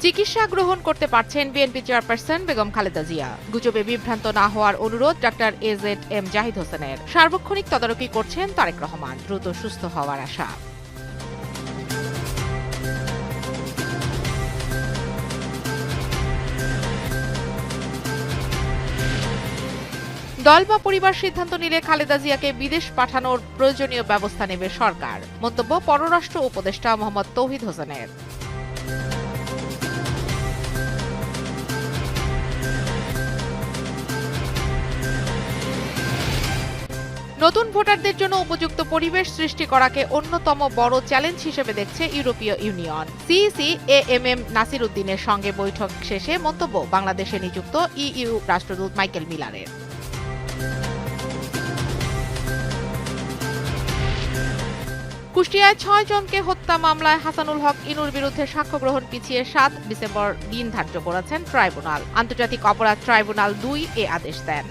চিকিৎসা গ্রহণ করতে পারছেন বিএনপি চেয়ারপারসন বেগম খালেদা জিয়া। গুজবে বিভ্রান্ত না হওয়ার অনুরোধ ডাক্তার AZM জাহিদ হোসেনের। সার্বক্ষণিক তদারকি করছেন তারেক রহমান। দ্রুত সুস্থ হওয়ার আশা। দল বা পরিবার সিদ্ধান্ত নিলে খালেদা জিয়াকে বিদেশ পাঠানোর প্রয়োজনীয় ব্যবস্থা নেবে সরকার। মন্তব্য পররাষ্ট্র উপদেষ্টা মোহাম্মদ তৌহিদ হোসেনের। নতুন ভোটারদের জন্য উপযুক্ত পরিবেশ সৃষ্টি করাকে অন্যতম বড় চ্যালেঞ্জ হিসেবে দেখছে ইউরোপীয় ইউনিয়ন। সিইসি AMM নাসির উদ্দিনের সঙ্গে বৈঠক শেষে মন্তব্য বাংলাদেশে নিযুক্ত EU রাষ্ট্রদূত মাইকেল মিলারের। কুষ্টিয়ায় 6 জনকে হত্যা মামলায় হাসানুল হক ইনুর বিরুদ্ধে সাক্ষ্য গ্রহণ পিছিয়ে 7 ডিসেম্বর দিন ধার্য করেছেন ট্রাইব্যুনাল। আন্তর্জাতিক অপরাধ ট্রাইব্যুনাল 2 এ আদেশ দেন।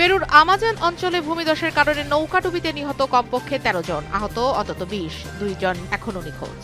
পেরুর আমাজন অঞ্চলে ভূমিধসের কারণে নৌকাডুবিতে নিহত কমপক্ষে 13 জন, আহত অন্তত 20। 2 জন এখনও নিখোঁজ।